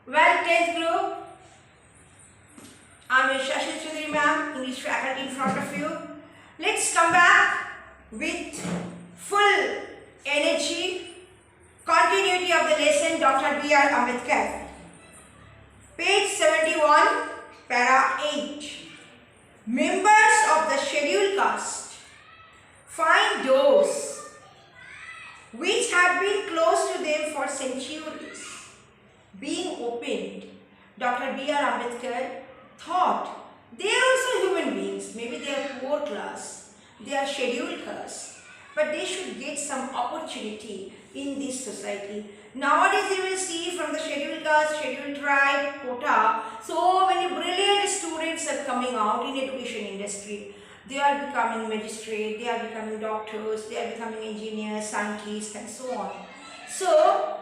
Well, 10th group, I'm your Shashi Chaudhary ma'am, English faculty in front of you. Let's come back with full energy, continuity of the lesson, Dr. B.R. Ambedkar. Page 71, para 8. Members of the scheduled caste find doors which have been closed to them for centuries being opened. Dr. B.R. Ambedkar thought they are also human beings. Maybe they are poor class, they are scheduled caste, but they should get some opportunity in this society. Nowadays you will see from the scheduled caste, scheduled tribe, quota, so many brilliant students are coming out in education industry. They are becoming magistrate, they are becoming doctors, they are becoming engineers, scientists and so on. So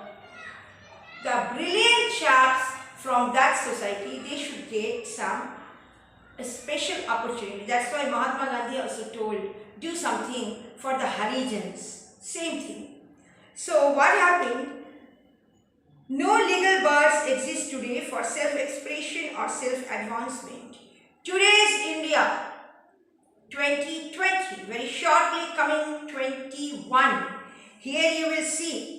the brilliant chaps from that society, they should get some special opportunity. That's why Mahatma Gandhi also told, do something for the Harijans. Same thing. So what happened? No legal bars exist today for self-expression or self-advancement. Today's India, 2020, very shortly coming 21. Here you will see,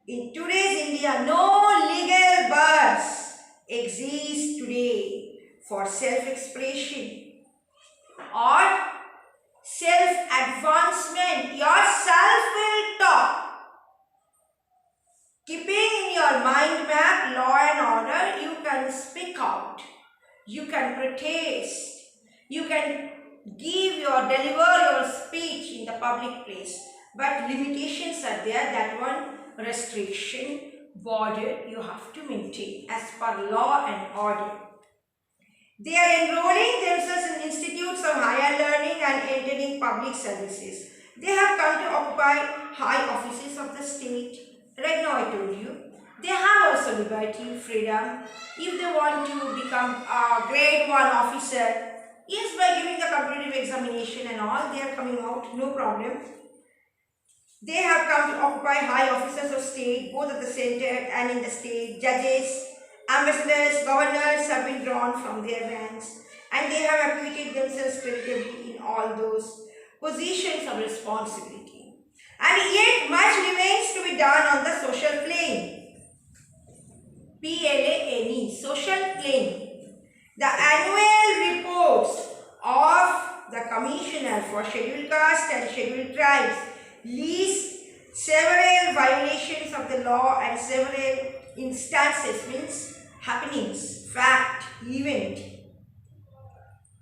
in today's India, no legal bars exist today for self-expression or self-advancement. Yourself will talk. Keeping in your mind map law and order, you can speak out, you can protest, you can deliver your speech in the public place. But limitations are there, that one restriction, border you have to maintain as per law and order. They are enrolling themselves in institutes of higher learning and entering public services. They have come to occupy high offices of the state. Right now I told you, they have also liberty, freedom. If they want to become a grade 1 officer, yes, by giving the competitive examination and all, they are coming out, no problem. They have come to occupy high offices of state, both at the center and in the state. Judges, ambassadors, governors have been drawn from their ranks, and they have acquitted themselves creditably in all those positions of responsibility. And yet much remains to be done on the social plane. PLANE, social plane. The annual reports of the Commissioner for Scheduled Castes and Scheduled Tribes list several violations of the law and several instances, means happenings, fact, event,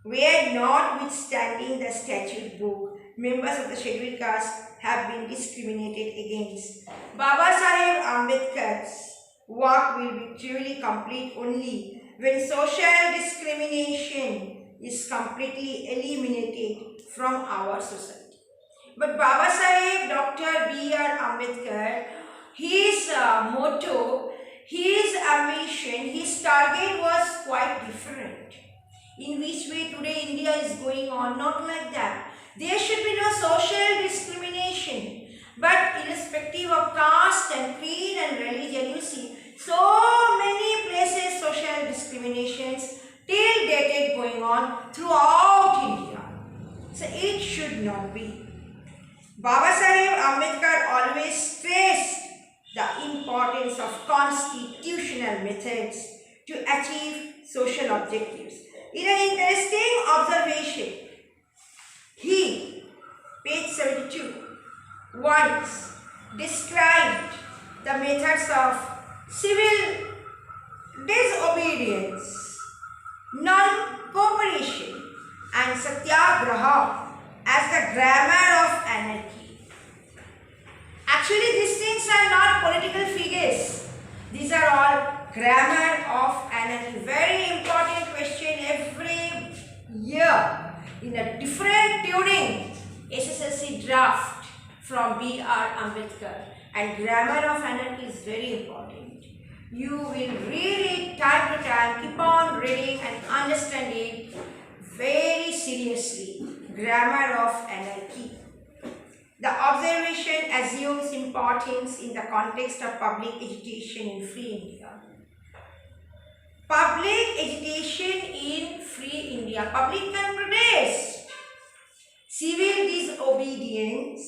where notwithstanding the statute book, members of the scheduled caste have been discriminated against. Baba Saheb Ambedkar's work will be truly complete only when social discrimination is completely eliminated from our society. But Baba Saheb, Dr. B.R. Ambedkar, his motto, his ambition, his target was quite different. In which way today India is going on? Not like that. There should be no social discrimination. But irrespective of caste and creed and religion, you see, so many places social discriminations till date going on throughout India. So it should not be. Baba Saheb Ambedkar always stressed the importance of constitutional methods to achieve social objectives. In an interesting observation, he, page 72, once described the methods of civil disobedience, non-cooperation and satyagraha as the grammar of anarchy. Actually, these things are not political figures. These are all grammar of anarchy. Very important question every year in a different tuning. SSLC draft from B.R. Ambedkar, and grammar of anarchy is very important. You will read it time to time, keep on reading and understand it very seriously. Grammar of anarchy. The observation assumes importance in the context of public education in free India. Public education in free India. Public can protest. Civil disobedience.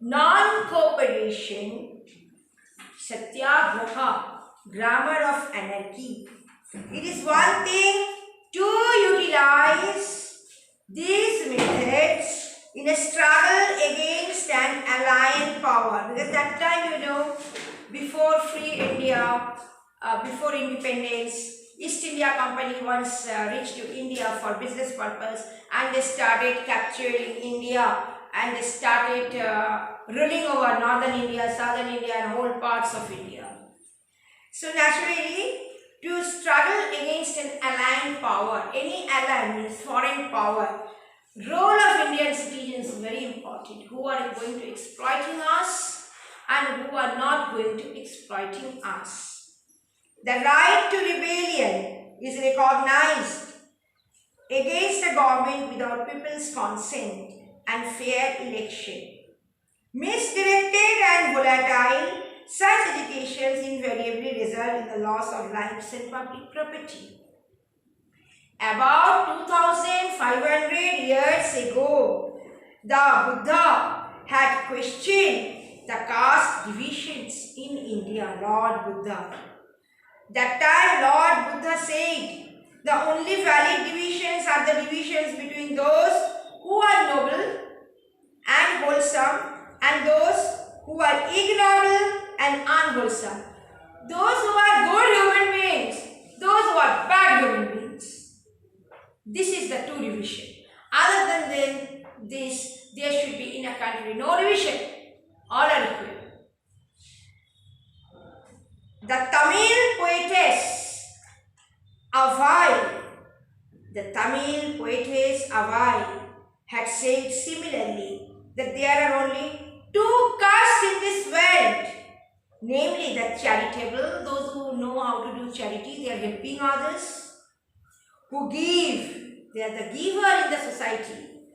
Non-cooperation. Satyagraha. Grammar of anarchy. It is one thing to utilize these methods in a struggle against an alien power. Because that time, before free India, before independence, East India Company once reached to India for business purpose, and they started capturing India, and they started ruling over northern India, southern India, and whole parts of India. So naturally, to struggle against an alien power, any alien means foreign power, role of Indian citizens is very important. Who are going to exploiting us and who are not going to exploiting us. The right to rebellion is recognized against the government without people's consent and fair election. Misdirected and volatile, such educations invariably result in the loss of lives and public property. About 2500 years ago, the Buddha had questioned the caste divisions in India, Lord Buddha. That time Lord Buddha said, the only valid divisions are the divisions between those who are noble and wholesome and those who are ignoble and unwholesome. Those who are good human beings, those who are bad human beings. This is the two division. Other than this, there should be in a country no division. All are equal. The Tamil poetess Avai had said similarly that there are only two castes in this world, namely the charitable, those who know how to do charity, they are helping others, who give, they are the giver in the society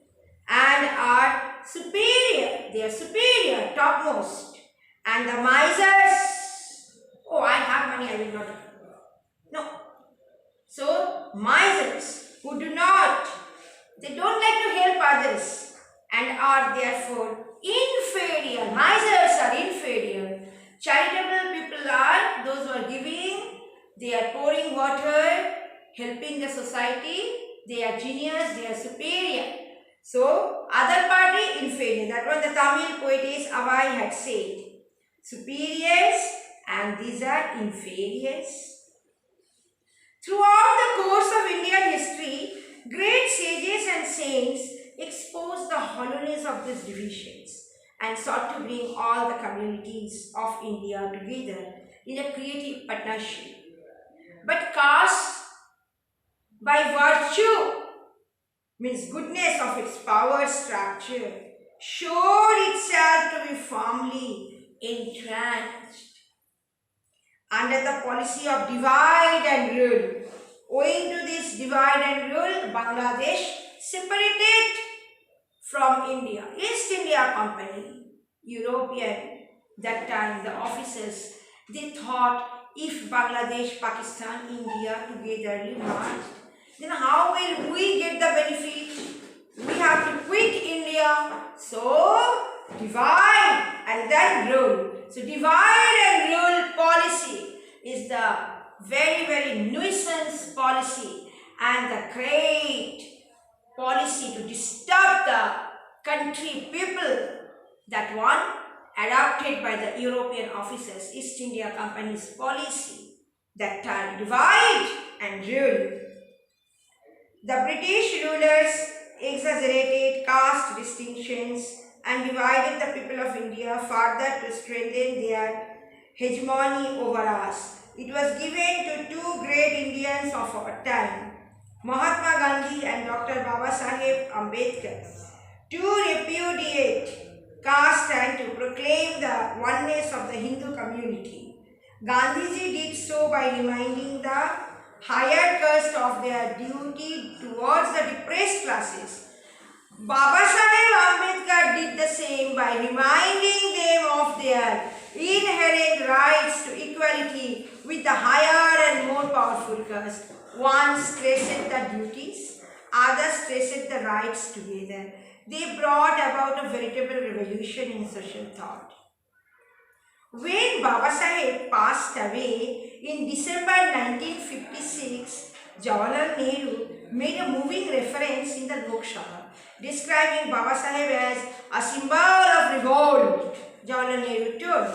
and are superior, they are superior, topmost, and the misers. Oh, I have money, I will not. No. So, misers who do not, they don't like to help others and are therefore inferior. Misers are inferior. Charitable people are those who are giving, they are pouring water, helping the society, they are genius, they are superior. So, other party inferior. That was the Tamil poetess Avai had said. Superiors and these are inferiors. Throughout the course of Indian history, great sages and saints exposed the hollowness of these divisions and sought to bring all the communities of India together in a creative partnership. But caste, by virtue, means goodness of its power structure, showed itself to be firmly entrenched under the policy of divide and rule. Owing to this divide and rule, Bangladesh separated from India. East India Company, European, that time the officers, they thought if Bangladesh, Pakistan, India together merged, then how will we get the benefit? We have to quit India. So, divide and then rule. So, divide and rule policy is the very, very nuisance policy and the great policy to disturb the country people. That one adopted by the European officers, East India Company's policy. That time, divide and rule. The British rulers exaggerated caste distinctions and divided the people of India further to strengthen their hegemony over us. It was given to two great Indians of our time, Mahatma Gandhi and Dr. Babasaheb Ambedkar, to repudiate caste and to proclaim the oneness of the Hindu community. Gandhiji did so by reminding the higher caste of their duty towards the depressed classes. Babasaheb Ambedkar did the same by reminding them of their inherent rights to equality with the higher Ambedkars. One stressed the duties, other stressed the rights together. They brought about a veritable revolution in social thought. When Baba Saheb passed away in December 1956, Jawaharlal Nehru made a moving reference in the Lok Sabha, describing Baba Saheb as a symbol of revolt. Jawaharlal Nehru told,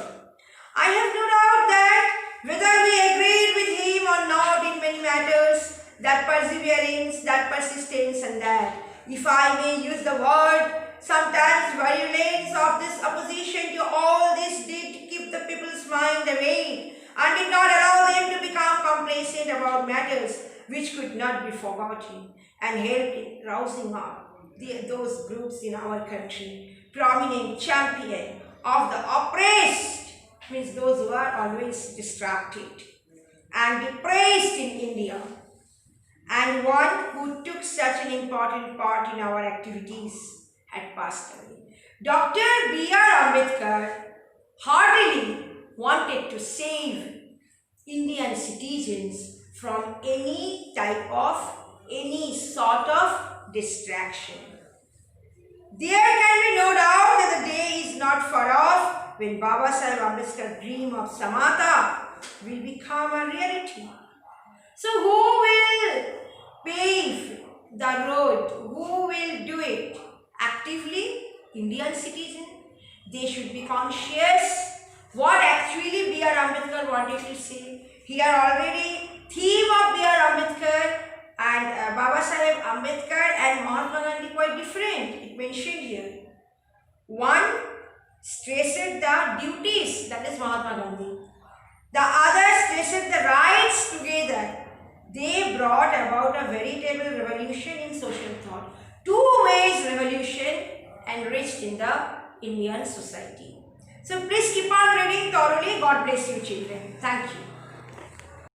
I have no doubt that whether we agreed with him or not in many matters, that perseverance, that persistence, and that, if I may use the word, sometimes virulence of this opposition to all this did keep the people's mind away and did not allow them to become complacent about matters which could not be forgotten, and helped in rousing up those groups in our country, prominent champion of the oppressed, means those who are always distracted and depressed in India, and one who took such an important part in our activities had passed away. Dr. B.R. Ambedkar heartily wanted to save Indian citizens from any sort of distraction. There can be no doubt that the day is not far off when Baba Saheb Ambedkar's dream of Samata will become a reality. So who will pave the road? Who will do it? Actively, Indian citizens. They should be conscious what actually B.R. Ambedkar wanted to say. Here already theme of B.R. Ambedkar and Baba Saheb Ambedkar and Mahatma Gandhi quite different. It mentioned here. One stressed the duties, that is Mahatma Gandhi. The other stressed the rights together. They brought about a veritable revolution in social thought. Two ways revolution enriched in the Indian society. So please keep on reading thoroughly. God bless you children. Thank you.